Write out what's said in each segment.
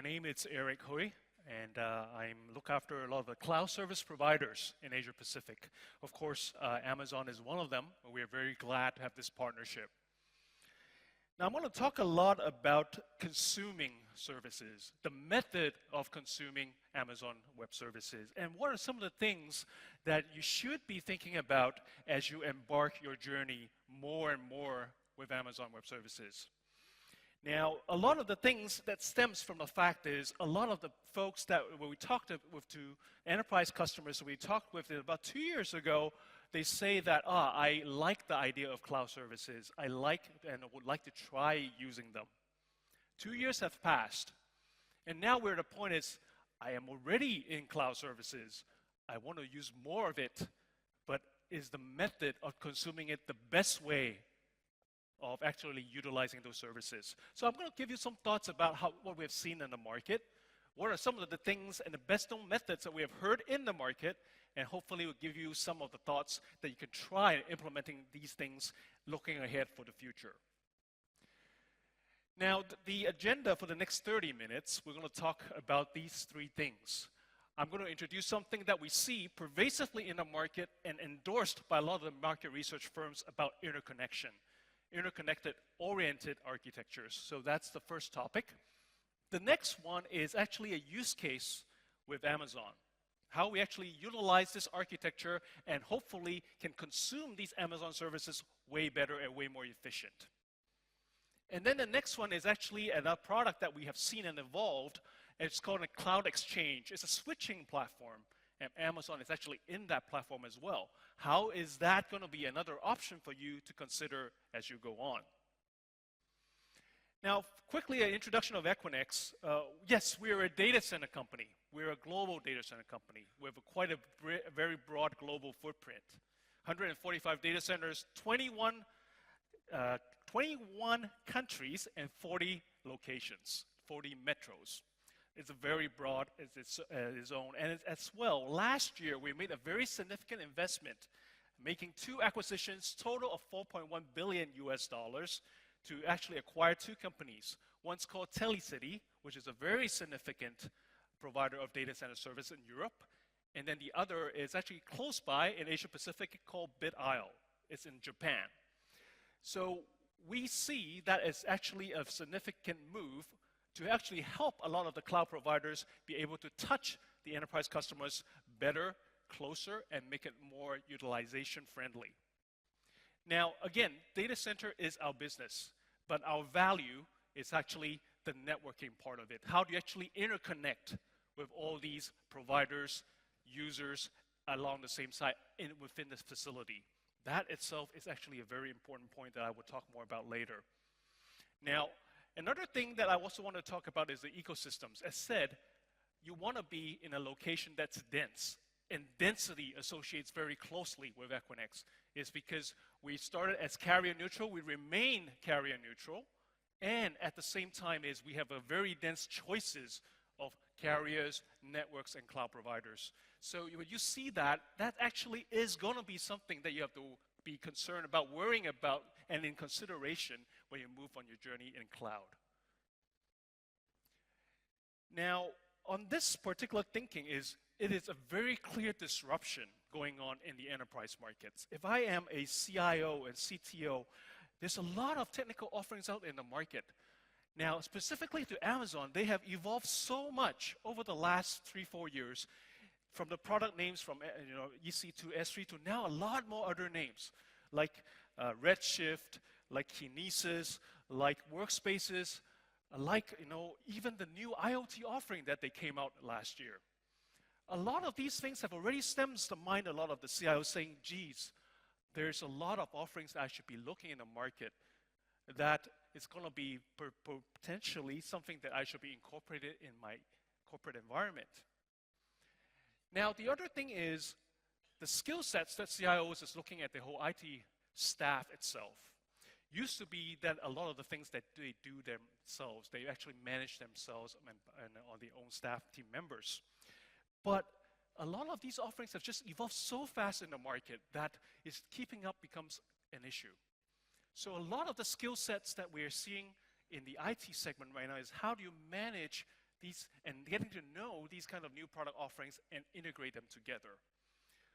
My name is Eric Hui, and I look after a lot of the cloud service providers in Asia Pacific. Of course, Amazon is one of them, and we are very glad to have this partnership. Now, I'm going to talk a lot about consuming services, the method of consuming Amazon Web Services, and what are some of the things that you should be thinking about as you embark your journey more and more with Amazon Web Services. Now, a lot of the things that stems from the fact is a lot of the folks that when we talked with to enterprise customers we talked with about 2 years ago, they say that, I like the idea of cloud services. I like and would like to try using them. 2 years have passed, and now we're at a point is, I am already in cloud services. I want to use more of it, but is the method of consuming it the best way of actually utilizing those services? So I'm going to give you some thoughts about what we have seen in the market. What are some of the things and the best known methods that we have heard in the market, and hopefully we'll give you some of the thoughts that you can try implementing these things looking ahead for the future. Now, the agenda for the next 30 minutes, we're going to talk about these three things. I'm going to introduce something that we see pervasively in the market and endorsed by a lot of the market research firms about interconnection. Interconnected-oriented architectures. So that's the first topic. The next one is actually a use case with Amazon. How we actually utilize this architecture and hopefully can consume these Amazon services way better and way more efficient. And then the next one is actually a product that we have seen and evolved. And it's called a cloud exchange. It's a switching platform. And Amazon is actually in that platform as well. How is that going to be another option for you to consider as you go on? Now, quickly, an introduction of Equinix. Yes, we are a data center company. We're a global data center company. We have quite a very broad global footprint. 145 data centers, 21 countries, and 40 locations, 40 metros. It's a very broad, it's own. And as well, last year we made a very significant investment, making 2 acquisitions, total of $4.1 billion to actually acquire 2 companies. One's called Telecity, which is a very significant provider of data center service in Europe. And then the other is actually close by in Asia Pacific called BitIsle. It's in Japan. So we see that as actually a significant move to actually help a lot of the cloud providers be able to touch the enterprise customers better, closer, and make it more utilization friendly. Now, again, data center is our business, but our value is actually the networking part of it. How do you actually interconnect with all these providers, users along the same side within this facility? That itself is actually a very important point that I will talk more about later. Now, another thing that I also want to talk about is the ecosystems. As said, you want to be in a location that's dense, and density associates very closely with Equinix. It's because we started as carrier neutral, we remain carrier neutral, and at the same time is we have a very dense choices of carriers, networks, and cloud providers. So when you see that, that actually is going to be something that you have to be concerned about, worrying about, and in consideration when you move on your journey in cloud. Now, on this particular thinking it is a very clear disruption going on in the enterprise markets. If I am a CIO and CTO, there's a lot of technical offerings out in the market. Now, specifically to Amazon, they have evolved so much over the last 3-4 years, from the product names from EC2, S3 to now a lot more other names, like Redshift, like Kinesis, like Workspaces, like even the new IoT offering that they came out last year. A lot of these things have already stemmed to mind a lot of the CIOs saying, geez, there's a lot of offerings that I should be looking in the market that is going to be potentially something that I should be incorporated in my corporate environment. Now, the other thing is the skill sets that CIOs is looking at the whole IT staff itself. Used to be that a lot of the things that they do themselves, they actually manage themselves and on their own staff team members. But a lot of these offerings have just evolved so fast in the market that is keeping up becomes an issue. So a lot of the skill sets that we are seeing in the IT segment right now is how do you manage and getting to know these kind of new product offerings and integrate them together.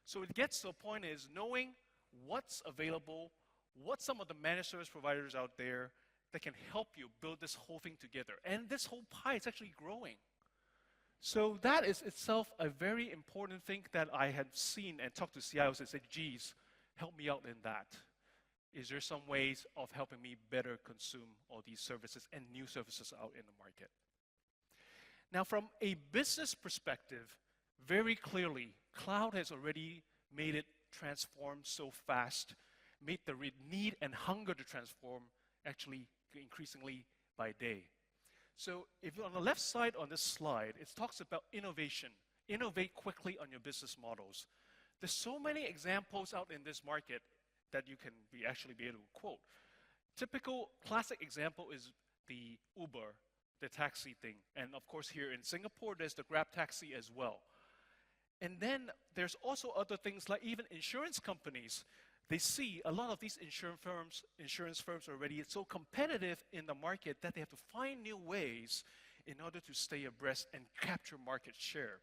So it gets to a point is knowing what's available, what some of the managed service providers out there that can help you build this whole thing together. And this whole pie is actually growing. So that is itself a very important thing that I had seen and talked to CIOs and said, geez, help me out in that. Is there some ways of helping me better consume all these services and new services out in the market? Now, from a business perspective, very clearly, cloud has already made it transform so fast, made the need and hunger to transform actually increasingly by day. So if you're on the left side on this slide, it talks about innovation. Innovate quickly on your business models. There's so many examples out in this market that you can actually be able to quote. Typical classic example is the Uber, the taxi thing. And of course here in Singapore, there's the Grab taxi as well. And then there's also other things like even insurance companies. They see a lot of these insurance firms already so competitive in the market that they have to find new ways in order to stay abreast and capture market share.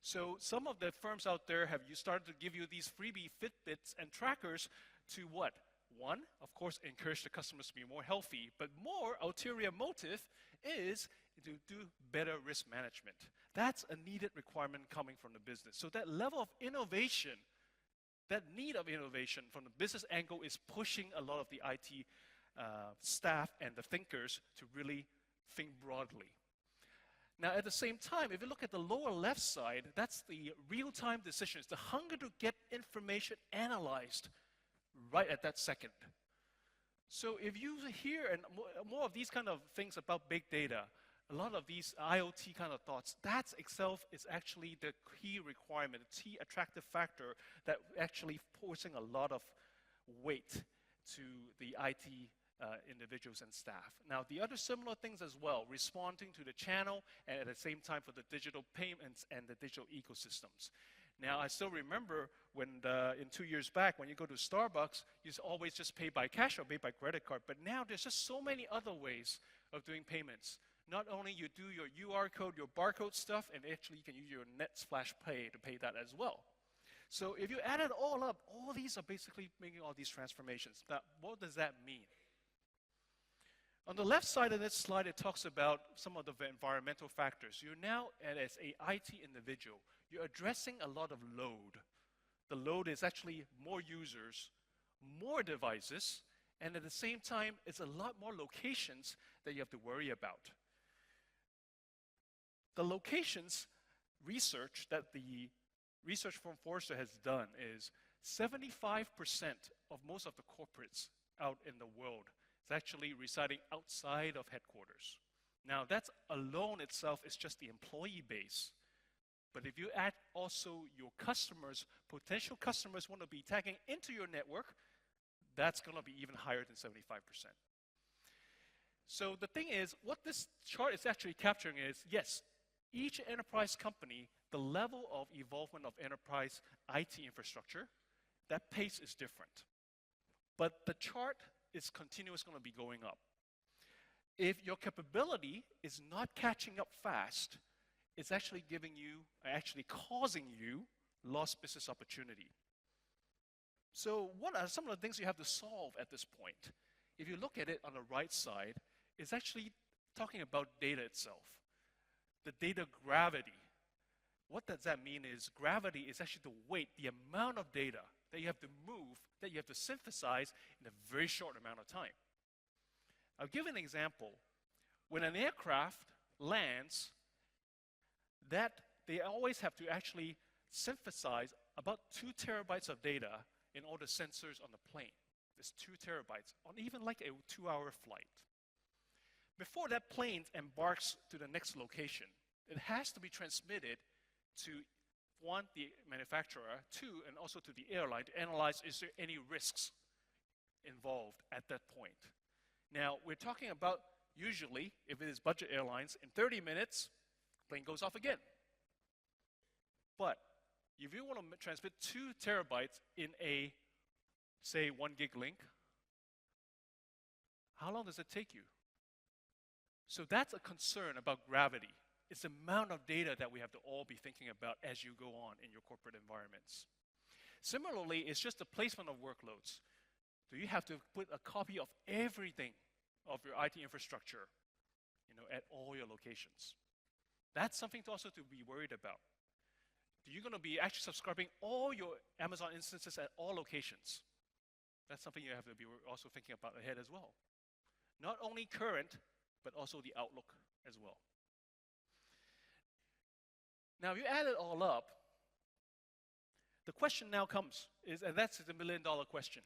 So some of the firms out there have started to give you these freebie Fitbits and trackers to what? One, of course, encourage the customers to be more healthy, but more ulterior motive is to do better risk management. That's a needed requirement coming from the business. So that level of innovation, that need of innovation from the business angle is pushing a lot of the IT staff and the thinkers to really think broadly. Now, at the same time, if you look at the lower left side, that's the real-time decisions, the hunger to get information analyzed right at that second. So if you hear and more of these kind of things about big data, a lot of these IoT kind of thoughts, that itself is actually the key requirement, the key attractive factor that actually forcing a lot of weight to the IT individuals and staff. Now, the other similar things as well, responding to the channel and at the same time for the digital payments and the digital ecosystems. Now, I still remember when in 2 years back, when you go to Starbucks, you always just pay by cash or pay by credit card. But now there's just so many other ways of doing payments. Not only you do your UR code, your barcode stuff, and actually you can use your NetSplash Pay to pay that as well. So if you add it all up, all these are basically making all these transformations. Now, what does that mean? On the left side of this slide, it talks about some of the environmental factors. You're now, as an IT individual, you're addressing a lot of load. The load is actually more users, more devices, and at the same time, it's a lot more locations that you have to worry about. The locations research that the research firm Forrester has done is 75% of most of the corporates out in the world is actually residing outside of headquarters. Now, that's alone itself is just the employee base. But if you add also your customers, potential customers want to be tagging into your network, that's going to be even higher than 75%. So the thing is, what this chart is actually capturing is, yes, each enterprise company, the level of evolvement of enterprise IT infrastructure, that pace is different. But the chart is continuously going to be going up. If your capability is not catching up fast, it's actually causing you lost business opportunity. So what are some of the things you have to solve at this point? If you look at it on the right side, it's actually talking about data itself. The data gravity. What does that mean is gravity is actually the weight, the amount of data that you have to move, that you have to synthesize in a very short amount of time. I'll give an example. When an aircraft lands, that they always have to actually synthesize about 2 terabytes of data in all the sensors on the plane. There's 2 terabytes on even like a 2-hour flight. Before that plane embarks to the next location, it has to be transmitted to, one, the manufacturer, two, and also to the airline to analyze is there any risks involved at that point. Now, we're talking about usually, if it is budget airlines, in 30 minutes, plane goes off again. But if you want to transmit 2 terabytes in a, say, 1 gig link, how long does it take you? So that's a concern about gravity. It's the amount of data that we have to all be thinking about as you go on in your corporate environments. Similarly, it's just the placement of workloads. Do you have to put a copy of everything of your IT infrastructure, at all your locations? That's something to also to be worried about. You're going to be actually subscribing all your Amazon instances at all locations. That's something you have to be also thinking about ahead as well. Not only current, but also the outlook as well. Now, if you add it all up, the question now comes, and that's the million-dollar question.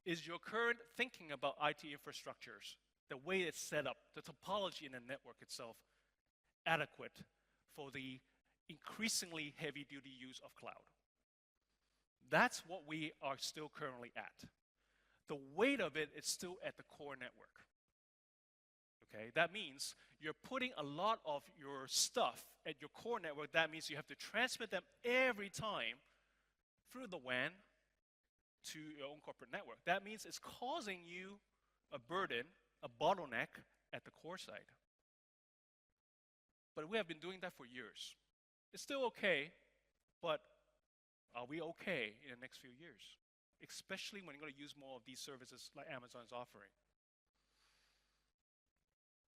Is your current thinking about IT infrastructures, the way it's set up, the topology in the network itself, adequate for the increasingly heavy-duty use of cloud? That's what we are still currently at. The weight of it is still at the core network. Okay, that means you're putting a lot of your stuff at your core network. That means you have to transmit them every time through the WAN to your own corporate network. That means it's causing you a burden, a bottleneck at the core side. But we have been doing that for years. It's still okay, but are we okay in the next few years? Especially when you're going to use more of these services like Amazon is offering.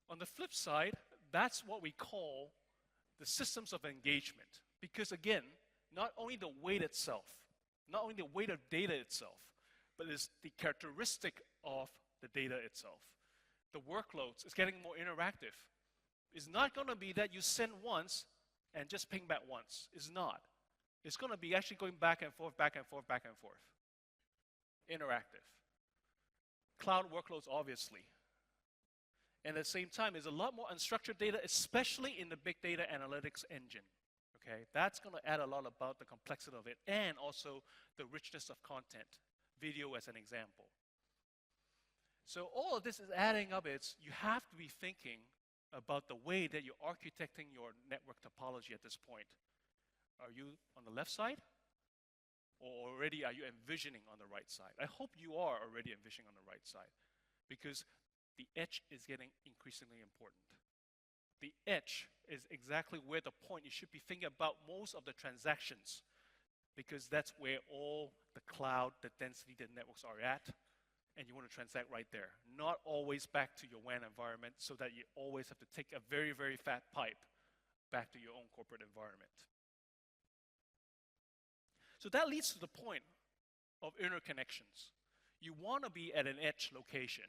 On the flip side, that's what we call the systems of engagement. Because again, not only the weight itself, not only the weight of data itself, but it's the characteristic of the data itself. The workloads is getting more interactive. It's not going to be that you send once and just ping back once. It's not. It's going to be actually going back and forth, back and forth, back and forth. Interactive. Cloud workloads, obviously. And at the same time, there's a lot more unstructured data, especially in the big data analytics engine. Okay, that's going to add a lot about the complexity of it and also the richness of content. Video as an example. So all of this is adding up. You have to be thinking about the way that you're architecting your network topology at this point. Are you on the left side? Or already are you envisioning on the right side? I hope you are already envisioning on the right side, because the edge is getting increasingly important. The edge is exactly where the point you should be thinking about most of the transactions, because that's where all the cloud, the density, the networks are at, and you want to transact right there. Not always back to your WAN environment, so that you always have to take a very, very fat pipe back to your own corporate environment. So that leads to the point of interconnections. You want to be at an edge location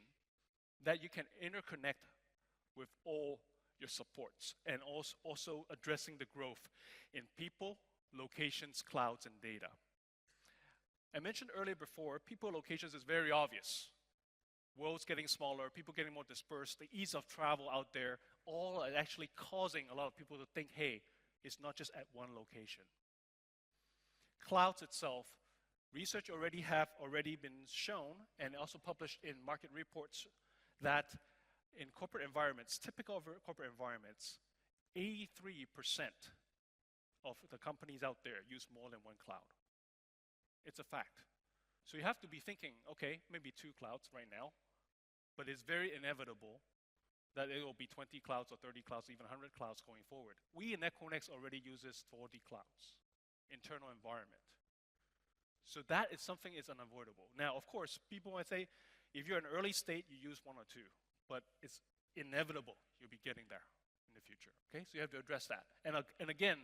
that you can interconnect with all your supports, and also addressing the growth in people, locations, clouds, and data. I mentioned earlier before, people, locations is very obvious. World's getting smaller, people getting more dispersed, the ease of travel out there, all are actually causing a lot of people to think, hey, it's not just at one location. Clouds itself, research already been shown and also published in market reports that in corporate environments, typical corporate environments, 83% of the companies out there use more than one cloud. It's a fact. So you have to be thinking, okay, maybe 2 clouds right now, but it's very inevitable that it will be 20 clouds or 30 clouds, even 100 clouds going forward. We in Equinix already uses 40 clouds, internal environment. So that is something is unavoidable. Now, of course, people might say, if you're in early state, you use 1 or 2, but it's inevitable you'll be getting there in the future. Okay, so you have to address that. And again,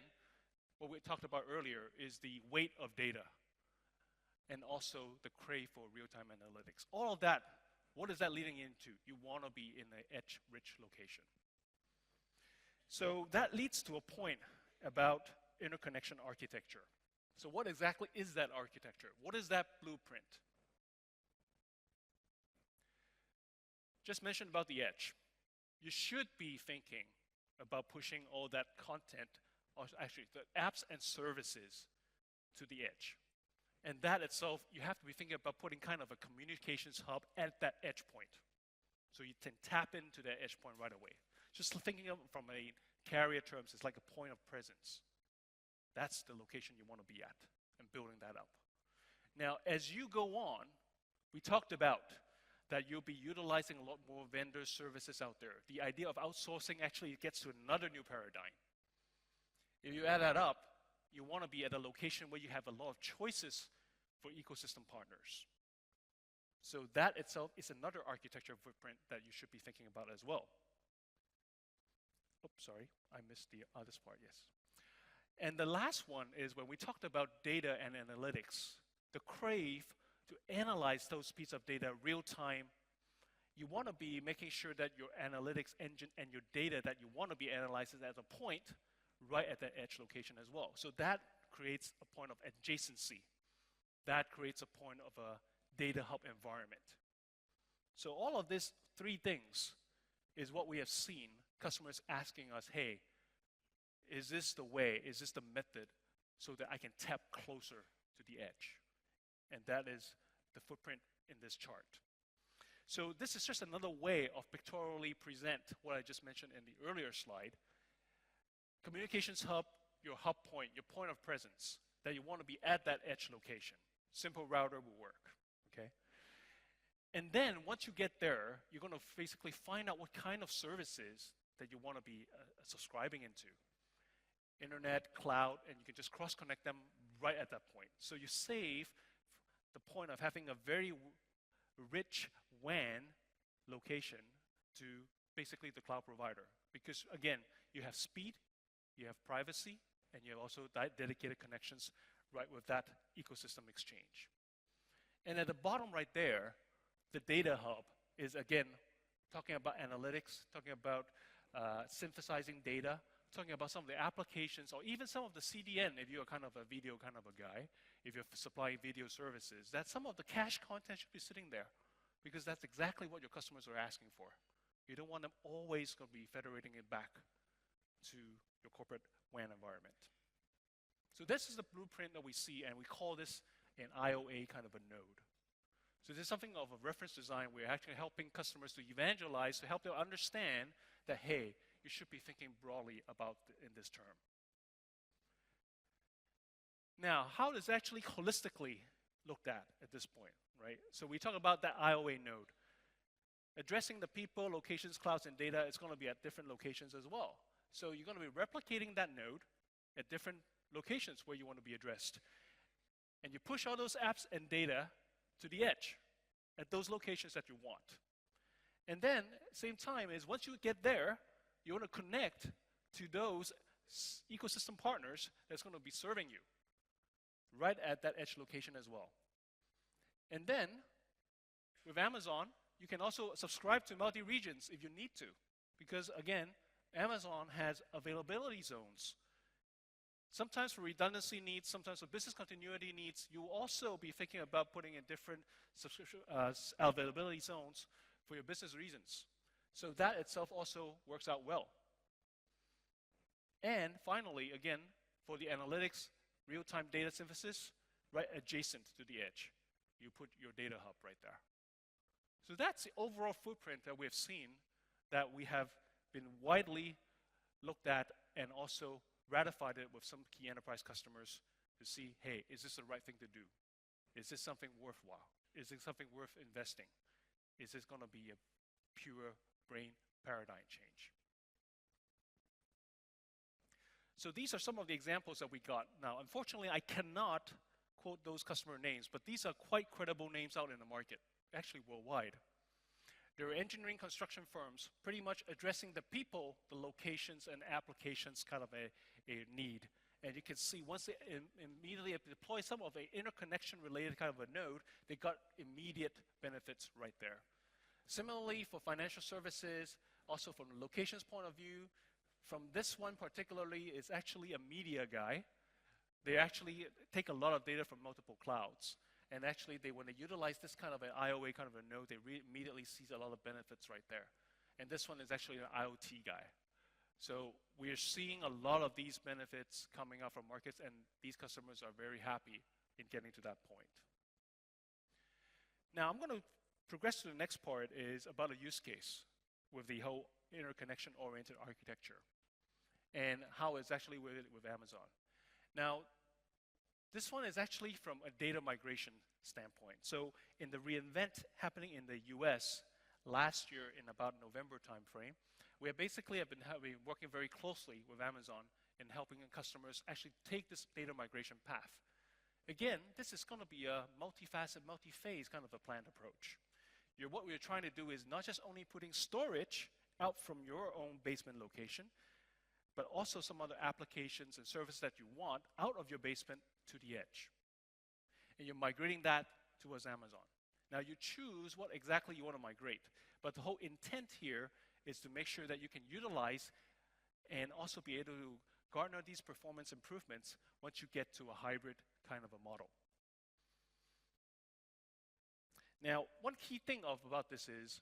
what we talked about earlier is the weight of data, and also the crave for real-time analytics. All of that, what is that leading into? You want to be in an edge-rich location. So that leads to a point about interconnection architecture. So what exactly is that architecture? What is that blueprint? Just mentioned about the edge. You should be thinking about pushing all that content, or actually the apps and services, to the edge. And that itself, you have to be thinking about putting kind of a communications hub at that edge point. So you can tap into that edge point right away. Just thinking of it from a carrier terms, it's like a point of presence. That's the location you want to be at, and building that up. Now, as you go on, we talked about that you'll be utilizing a lot more vendor services out there. The idea of outsourcing actually gets to another new paradigm. If you add that up, you want to be at a location where you have a lot of choices for ecosystem partners. So that itself is another architecture footprint that you should be thinking about as well. Oops, sorry, I missed the others part, yes. And the last one is when we talked about data and analytics, the crave to analyze those pieces of data real time. You want to be making sure that your analytics engine and your data that you want to be analyzing at a point right at that edge location as well. So that creates a point of adjacency. That creates a point of a data hub environment. So all of these three things is what we have seen customers asking us, hey, is this the way, is this the method so that I can tap closer to the edge? And that is the footprint in this chart. So this is just another way of pictorially present what I just mentioned in the earlier slide. Communications hub, your hub point, your point of presence, that you want to be at that edge location. Simple router will work, okay? And then once you get there, you're going to basically find out what kind of services that you want to be subscribing into. Internet, cloud, and you can just cross-connect them right at that point. So you save the point of having a very rich WAN location to basically the cloud provider. Because again, you have speed, you have privacy, and you have also dedicated connections right with that ecosystem exchange. And at the bottom right there, the data hub is again talking about analytics, talking about synthesizing data, talking about some of the applications or even some of the CDN if you're kind of a video kind of a guy, if you're supplying video services, that some of the cache content should be sitting there because that's exactly what your customers are asking for. You don't want them always going to be federating it back to your corporate WAN environment. So this is the blueprint that we see, and we call this an IOA kind of a node. So this is something of a reference design. We're actually helping customers to evangelize, to help them understand that, hey, you should be thinking broadly about in this term. Now, how is actually holistically looked at this point, right? So we talk about that IOA node. Addressing the people, locations, clouds, and data is going to be at different locations as well. So you're going to be replicating that node at different locations where you want to be addressed. And you push all those apps and data to the edge at those locations that you want. And then, same time is once you get there, you want to connect to those ecosystem partners that's going to be serving you right at that edge location as well. And then, with Amazon, you can also subscribe to multi-regions if you need to. Because again, Amazon has availability zones. Sometimes for redundancy needs, sometimes for business continuity needs, you will also be thinking about putting in different subscription availability zones for your business reasons. So that itself also works out well. And finally, again, for the analytics, real-time data synthesis, right adjacent to the edge. You put your data hub right there. So that's the overall footprint that we have seen that we have been widely looked at and also ratified it with some key enterprise customers to see, hey, is this the right thing to do? Is this something worthwhile? Is it something worth investing? Is this going to be a pure brain paradigm change? So these are some of the examples that we got. Now, unfortunately, I cannot quote those customer names, but these are quite credible names out in the market, actually worldwide. There are engineering construction firms pretty much addressing the people, the locations, and applications kind of a need. And you can see once they immediately deploy some of an interconnection related kind of a node, they got immediate benefits right there. Similarly, for financial services, also from the locations point of view, from this one particularly is actually a media guy. They actually take a lot of data from multiple clouds. And actually, when they utilize this kind of an IOA kind of a node, they immediately see a lot of benefits right there. And this one is actually an IoT guy. So we are seeing a lot of these benefits coming out from markets, and these customers are very happy in getting to that point. Now, I'm going to progress to the next part is about a use case with the whole interconnection-oriented architecture and how it's actually with Amazon. Now, This one is actually from a data migration standpoint. So in the reInvent happening in the US last year in about November timeframe, we basically have been working very closely with Amazon in helping customers actually take this data migration path. Again, this is going to be a multifaceted, multi-phase kind of a planned approach. What we're trying to do is not just only putting storage out from your own basement location, but also some other applications and services that you want out of your basement to the edge. And you're migrating that towards Amazon. Now you choose what exactly you want to migrate, but the whole intent here is to make sure that you can utilize and also be able to garner these performance improvements once you get to a hybrid kind of a model. Now, one key thing about this is,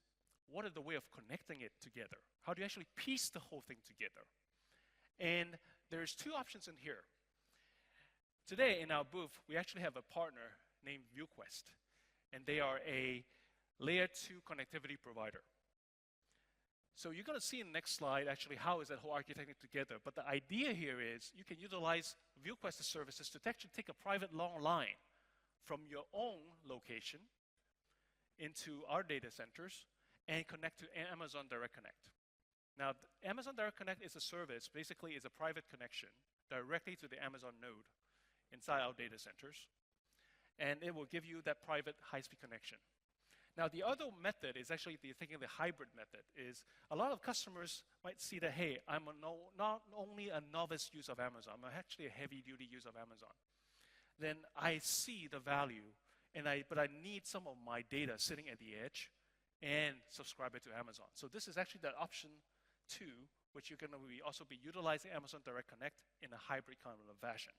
what is the way of connecting it together? How do you actually piece the whole thing together? And there's two options in here. Today in our booth, we actually have a partner named ViewQwest, and they are a layer 2 connectivity provider. So you're going to see in the next slide actually how is that whole architecture together. But the idea here is you can utilize ViewQwest services to actually take a private long line from your own location into our data centers and connect to Amazon Direct Connect. Now, Amazon Direct Connect is a service, basically is a private connection directly to the Amazon node inside our data centers. And it will give you that private high-speed connection. Now, the other method is actually thinking the hybrid method is a lot of customers might see that, hey, I'm not only a novice use of Amazon, I'm actually a heavy-duty use of Amazon. Then I see the value, but I need some of my data sitting at the edge and subscribe it to Amazon. So this is actually that option 2, which you're going to also be utilizing Amazon Direct Connect in a hybrid kind of fashion.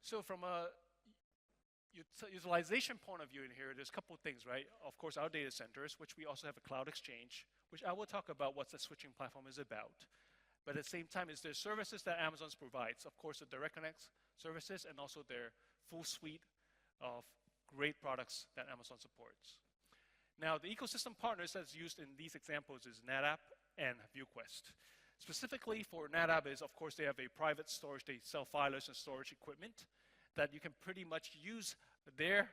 So from a utilization point of view in here, there's a couple of things, right? Of course, our data centers, which we also have a cloud exchange, which I will talk about what the switching platform is about. But at the same time, is there services that Amazon provides. Of course, the Direct Connect services and also their full suite of great products that Amazon supports. Now, the ecosystem partners that's used in these examples is NetApp and ViewQwest. Specifically for NetApp is, of course, they have a private storage. They sell filers and storage equipment that you can pretty much use their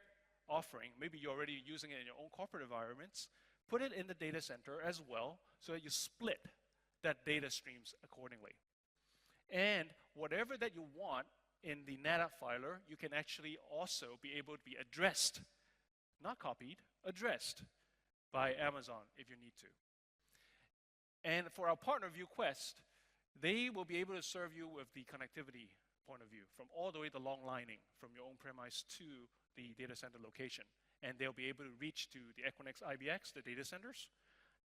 offering. Maybe you're already using it in your own corporate environments. Put it in the data center as well so that you split that data streams accordingly. And whatever that you want in the NetApp filer, you can actually also be able to be addressed, not copied, addressed by Amazon if you need to. And for our partner ViewQwest, they will be able to serve you with the connectivity point of view from all the way to long lining from your own premise to the data center location. And they'll be able to reach to the Equinix IBX, the data centers,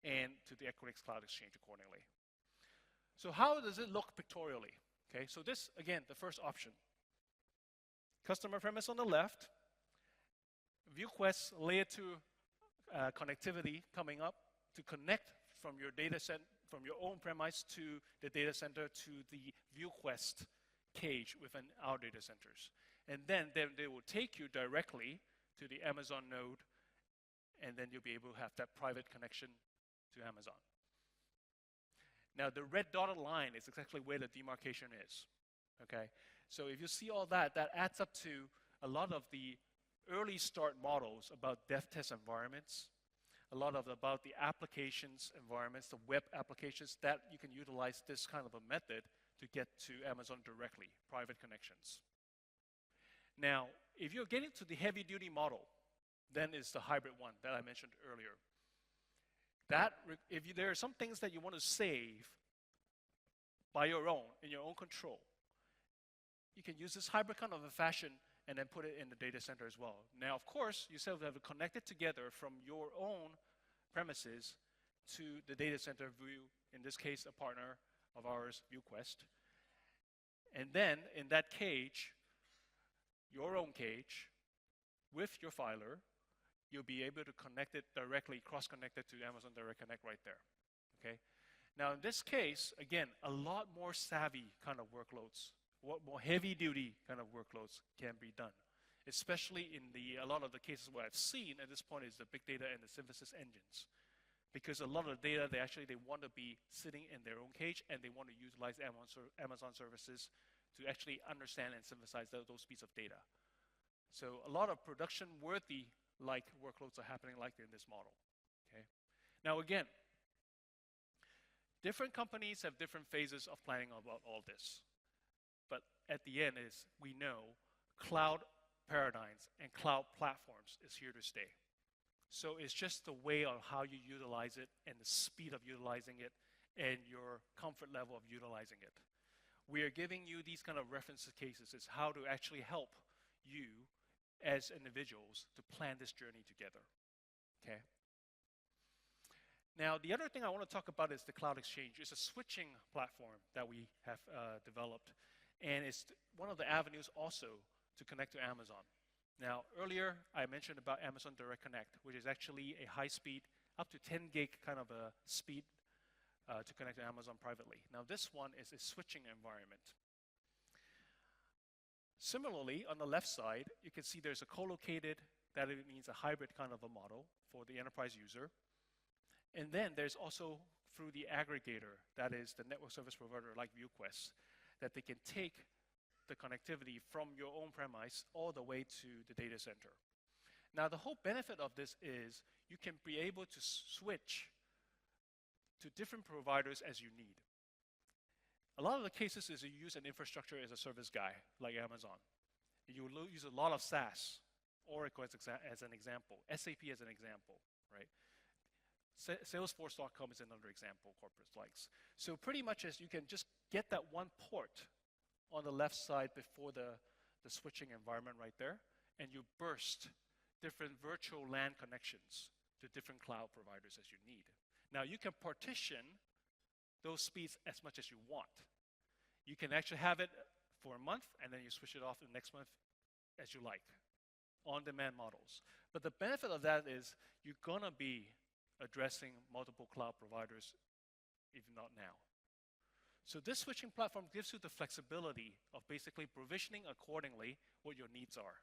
and to the Equinix Cloud Exchange accordingly. So how does it look pictorially? Okay, so this, again, the first option. Customer premise on the left, ViewQwest layer 2 connectivity coming up to connect from your data center, from your own premise to the data center to the ViewQwest cage within our data centers. And then they will take you directly to the Amazon node, and then you'll be able to have that private connection to Amazon. Now, the red dotted line is exactly where the demarcation is, okay? So if you see all that, that adds up to a lot of the early start models about dev test environments, a lot of about the applications environments, the web applications that you can utilize this kind of a method to get to Amazon directly, private connections. Now, if you're getting to the heavy-duty model, then it's the hybrid one that I mentioned earlier. If there are some things that you want to save by your own, in your own control, you can use this hybrid kind of a fashion and then put it in the data center as well. Now, of course, you still have to connect it together from your own premises to the data center view, in this case, a partner of ours, ViewQwest. And then, in that cage, your own cage, with your filer, you'll be able to connect it directly, cross-connect it to Amazon Direct Connect right there, okay? Now, in this case, again, a lot more savvy kind of workloads, what more heavy-duty kind of workloads can be done, especially in a lot of the cases where I've seen at this point is the big data and the synthesis engines. Because a lot of the data, they want to be sitting in their own cage, and they want to utilize Amazon services to actually understand and synthesize those pieces of data. So a lot of production-worthy like workloads are happening like in this model. Okay. Now again, different companies have different phases of planning about all this. But at the end is we know cloud paradigms and cloud platforms is here to stay. So it's just the way of how you utilize it and the speed of utilizing it and your comfort level of utilizing it. We are giving you these kind of reference cases is how to actually help you as individuals to plan this journey together. Okay. Now, the other thing I want to talk about is the Cloud Exchange. It's a switching platform that we have developed, and it's one of the avenues also to connect to Amazon. Now, earlier I mentioned about Amazon Direct Connect, which is actually a high-speed, up to 10 gig kind of a speed to connect to Amazon privately. Now, this one is a switching environment. Similarly, on the left side, you can see there's a co-located, that it means a hybrid kind of a model for the enterprise user. And then there's also through the aggregator, that is the network service provider like ViewQwest, that they can take the connectivity from your own premise all the way to the data center. Now, the whole benefit of this is you can be able to switch to different providers as you need. A lot of the cases is you use an infrastructure as a service guy, like Amazon. You will use a lot of SaaS, Oracle as an example, SAP as an example, right? Salesforce.com is another example corporate likes. So pretty much as you can just get that one port on the left side before the switching environment right there, and you burst different virtual LAN connections to different cloud providers as you need. Now you can partition those speeds as much as you want. You can actually have it for a month, and then you switch it off the next month as you like, on-demand models. But the benefit of that is you're gonna be addressing multiple cloud providers, if not now. So this switching platform gives you the flexibility of basically provisioning accordingly what your needs are.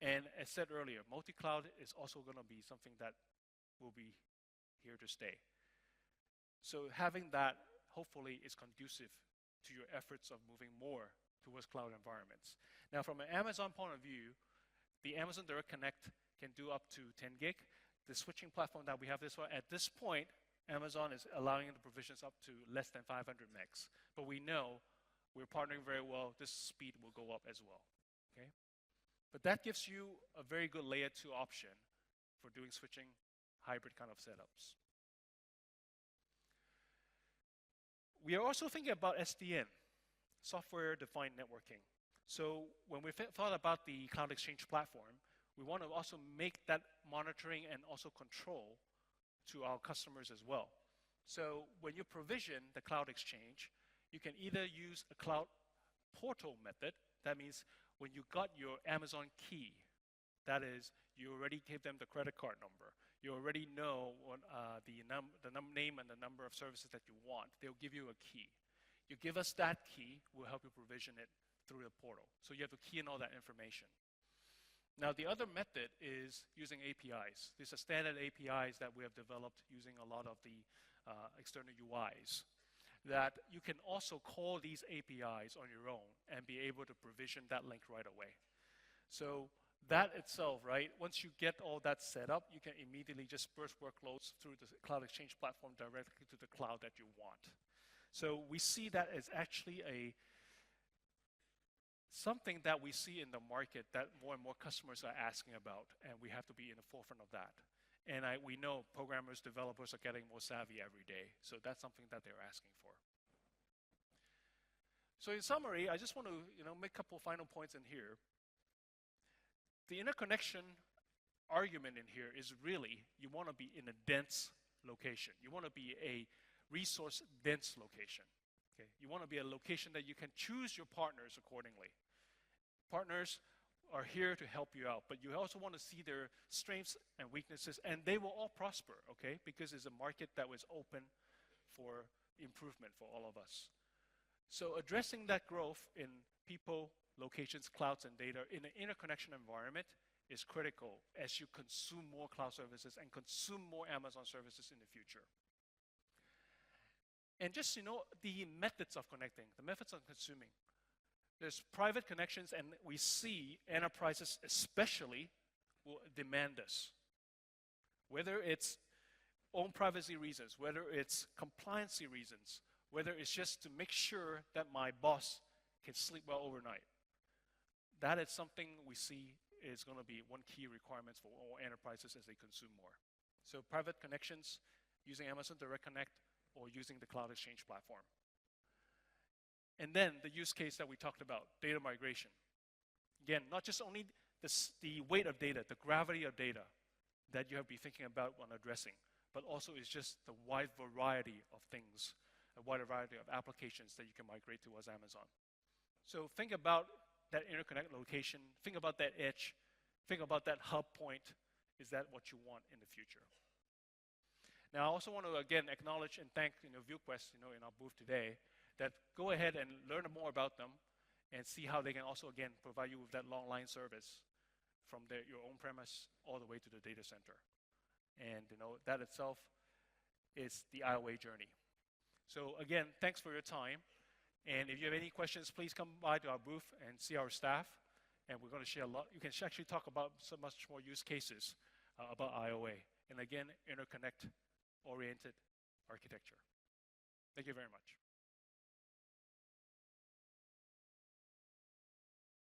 And as said earlier, multi-cloud is also gonna be something that will be here to stay. So having that hopefully is conducive to your efforts of moving more towards cloud environments. Now from an Amazon point of view, the Amazon Direct Connect can do up to 10 gig. The switching platform that we have this one, at this point, Amazon is allowing the provisions up to less than 500 megs. But we know we're partnering very well, this speed will go up as well, okay? But that gives you a very good layer 2 option for doing switching hybrid kind of setups. We are also thinking about SDN, software-defined networking. So when we thought about the Cloud Exchange platform, we want to also make that monitoring and also control to our customers as well. So when you provision the Cloud Exchange, you can either use a cloud portal method. That means when you got your Amazon key, that is, you already gave them the credit card number. You already know what, the name and the number of services that you want. They'll give you a key. You give us that key, we'll help you provision it through the portal. So you have to key in all that information. Now, the other method is using APIs. These are standard APIs that we have developed using a lot of the external UIs, that you can also call these APIs on your own and be able to provision that link right away. So that itself, right, once you get all that set up, you can immediately just burst workloads through the Cloud Exchange platform directly to the cloud that you want. So we see that as actually something that we see in the market that more and more customers are asking about, and we have to be in the forefront of that. And we know programmers, developers are getting more savvy every day, so that's something that they're asking for. So in summary, I just want to make a couple final points in here. The interconnection argument in here is really, you want to be in a dense location. You want to be a resource-dense location. Okay? You want to be a location that you can choose your partners accordingly. Partners are here to help you out, but you also want to see their strengths and weaknesses, and they will all prosper, okay? Because it's a market that was open for improvement for all of us. So addressing that growth in people, locations, clouds, and data in an interconnection environment is critical as you consume more cloud services and consume more Amazon services in the future. And just, the methods of connecting, the methods of consuming. There's private connections, and we see enterprises especially will demand this. Whether it's own privacy reasons, whether it's compliancy reasons, whether it's just to make sure that my boss can sleep well overnight. That is something we see is going to be one key requirement for all enterprises as they consume more. So private connections using Amazon Direct Connect or using the Cloud Exchange platform. And then the use case that we talked about, data migration. Again, not just only the weight of data, the gravity of data that you have to be thinking about when addressing, but also is just the wide variety of things, a wide variety of applications that you can migrate towards Amazon. So think about that interconnect location, think about that edge, think about that hub point. Is that what you want in the future? Now, I also want to again acknowledge and thank ViewQwest in our booth today, that go ahead and learn more about them and see how they can also again provide you with that long line service from your own premise all the way to the data center. And that itself is the IOA journey. So again, thanks for your time. And if you have any questions, please come by to our booth and see our staff. And we're going to share a lot. You can actually talk about so much more use cases about IOA. And again, interconnect-oriented architecture. Thank you very much.